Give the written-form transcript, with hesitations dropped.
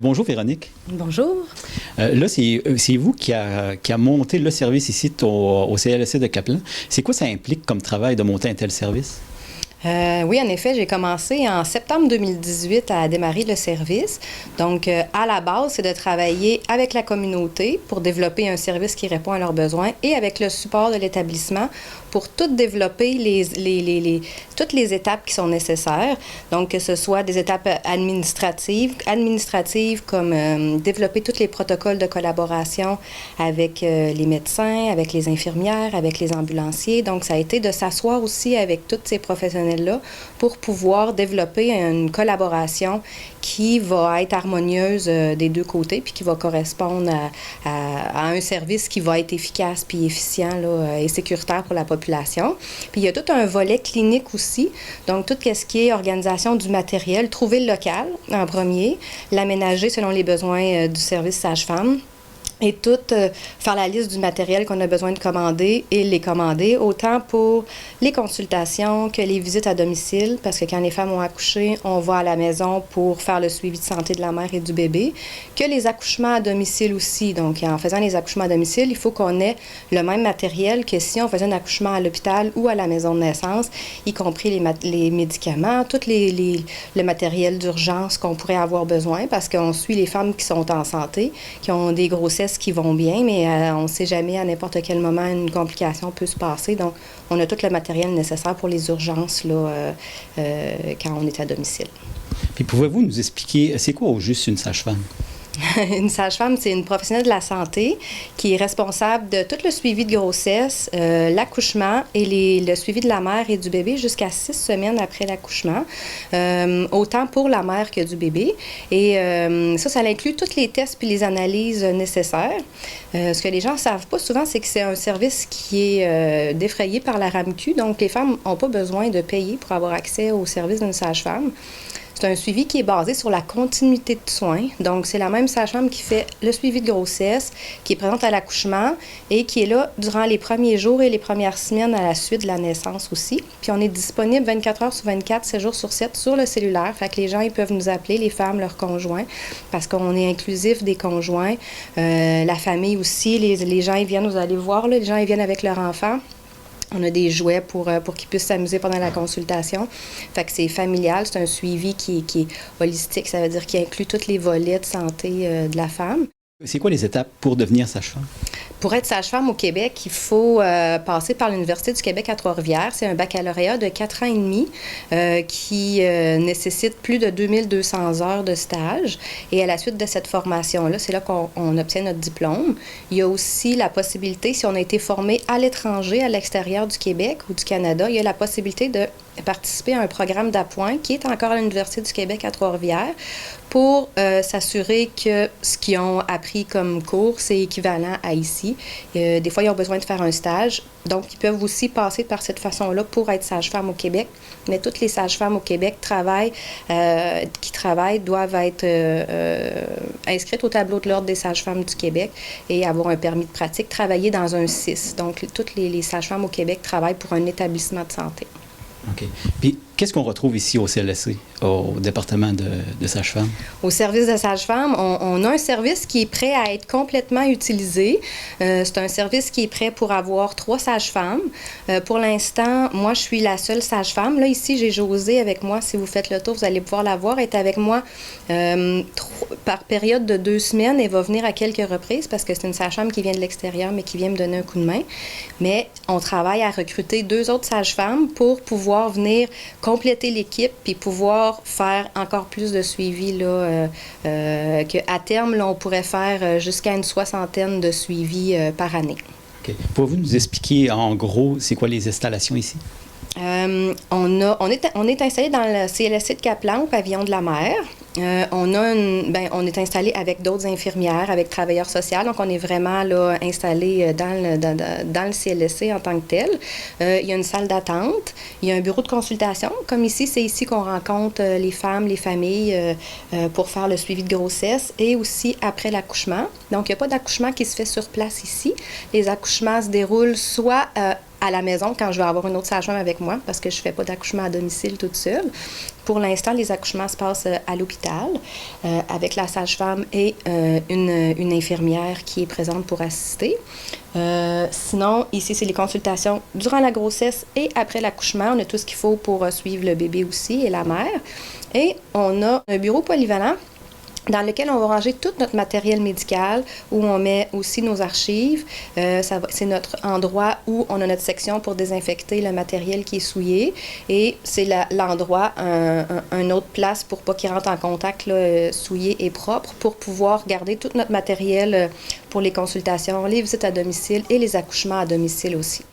Bonjour Véronique. Bonjour. Là, c'est vous qui a monté le service ici au CLSC de Caplan. C'est quoi ça implique comme travail de monter un tel service? Oui, en effet, j'ai commencé en septembre 2018 à démarrer le service. Donc, à la base, c'est de travailler avec la communauté pour développer un service qui répond à leurs besoins et avec le support de l'établissement pour tout développer toutes les étapes qui sont nécessaires. Donc, que ce soit des étapes administratives comme développer tous les protocoles de collaboration avec les médecins, avec les infirmières, avec les ambulanciers. Donc, ça a été de s'asseoir aussi avec tous ces professionnels-là pour pouvoir développer une collaboration qui va être harmonieuse des deux côtés puis qui va correspondre à un service qui va être efficace puis efficient là, et sécuritaire pour la population. Puis il y a tout un volet clinique aussi, donc tout ce qui est organisation du matériel, trouver le local en premier, l'aménager selon les besoins du service sage-femme. Et tout, faire la liste du matériel qu'on a besoin de commander et les commander, autant pour les consultations que les visites à domicile, parce que quand les femmes ont accouché, on va à la maison pour faire le suivi de santé de la mère et du bébé, que les accouchements à domicile aussi. Donc, en faisant les accouchements à domicile, il faut qu'on ait le même matériel que si on faisait un accouchement à l'hôpital ou à la maison de naissance, y compris les médicaments, tout le matériel d'urgence qu'on pourrait avoir besoin, parce qu'on suit les femmes qui sont en santé, qui ont des grossesses qui vont bien, mais on ne sait jamais à n'importe quel moment une complication peut se passer. Donc, on a tout le matériel nécessaire pour les urgences là, quand on est à domicile. Puis pouvez-vous nous expliquer, c'est quoi au juste une sage-femme? Une sage-femme, c'est une professionnelle de la santé qui est responsable de tout le suivi de grossesse, l'accouchement et le suivi de la mère et du bébé jusqu'à 6 semaines après l'accouchement, autant pour la mère que du bébé. Et ça inclut tous les tests puis les analyses nécessaires. Ce que les gens ne savent pas souvent, c'est que c'est un service qui est défrayé par la RAMQ, donc les femmes n'ont pas besoin de payer pour avoir accès au service d'une sage-femme. C'est un suivi qui est basé sur la continuité de soins. Donc, c'est la même sage-femme qui fait le suivi de grossesse, qui est présente à l'accouchement et qui est là durant les premiers jours et les premières semaines à la suite de la naissance aussi. Puis, on est disponible 24 heures sur 24, 7 jours sur 7 sur le cellulaire. Fait que les gens, ils peuvent nous appeler, les femmes, leurs conjoints, parce qu'on est inclusif des conjoints. La famille aussi, les gens, ils viennent, vous allez voir, là, les gens, ils viennent avec leurs enfants. On a des jouets pour qu'ils puissent s'amuser pendant la consultation. Fait que c'est familial, c'est un suivi qui est holistique, ça veut dire qu'il inclut tous les volets de santé de la femme. C'est quoi les étapes pour devenir sage-femme? Pour être sage-femme au Québec, il faut passer par l'Université du Québec à Trois-Rivières. C'est un baccalauréat de 4 ans et demi qui nécessite plus de 2200 heures de stage. Et à la suite de cette formation-là, c'est là qu'on obtient notre diplôme. Il y a aussi la possibilité, si on a été formé à l'étranger, à l'extérieur du Québec ou du Canada, il y a la possibilité de participer à un programme d'appoint qui est encore à l'Université du Québec à Trois-Rivières pour s'assurer que ce qu'ils ont appris comme cours, c'est équivalent à ici. Des fois, ils ont besoin de faire un stage. Donc, ils peuvent aussi passer par cette façon-là pour être sage-femme au Québec. Mais toutes les sages-femmes au Québec qui travaillent doivent être inscrites au tableau de l'Ordre des sages-femmes du Québec et avoir un permis de pratique, travailler dans un CIS. Donc, toutes les sages-femmes au Québec travaillent pour un établissement de santé. OK. Puis, qu'est-ce qu'on retrouve ici au CLSC, au département de sage-femme? Au service de sage-femme, on a un service qui est prêt à être complètement utilisé. C'est un service qui est prêt pour avoir 3 sages-femmes. Pour l'instant, moi, je suis la seule sage-femme. Là, ici, j'ai Josée avec moi. Si vous faites le tour, vous allez pouvoir la voir. Elle est avec moi par période de 2 semaines. Elle va venir à quelques reprises parce que c'est une sage-femme qui vient de l'extérieur, mais qui vient me donner un coup de main. Mais on travaille à recruter 2 autres sages-femmes pour pouvoir venir compléter l'équipe puis pouvoir faire encore plus de suivi là, qu'à terme, là, on pourrait faire jusqu'à une 60aine de suivis par année. OK. Pouvez-vous nous expliquer en gros c'est quoi les installations ici? On est installé dans le CLSC de Caplan, au pavillon de la mer. On est installé avec d'autres infirmières, avec travailleurs sociaux. Donc, on est vraiment là, installé dans le CLSC en tant que tel. Il y a une salle d'attente. Il y a un bureau de consultation. Comme ici, c'est ici qu'on rencontre les femmes, les familles pour faire le suivi de grossesse et aussi après l'accouchement. Donc, il n'y a pas d'accouchement qui se fait sur place ici. Les accouchements se déroulent soit à la maison quand je vais avoir une autre sage-femme avec moi parce que je ne fais pas d'accouchement à domicile toute seule. Pour l'instant, les accouchements se passent à l'hôpital avec la sage-femme et une infirmière qui est présente pour assister. Sinon, ici, c'est les consultations durant la grossesse et après l'accouchement. On a tout ce qu'il faut pour suivre le bébé aussi et la mère. Et on a un bureau polyvalent dans lequel on va ranger tout notre matériel médical, où on met aussi nos archives. C'est notre endroit où on a notre section pour désinfecter le matériel qui est souillé. Et c'est l'endroit, une autre place pour pas qu'il rentre en contact là, souillé et propre, pour pouvoir garder tout notre matériel pour les consultations, les visites à domicile et les accouchements à domicile aussi.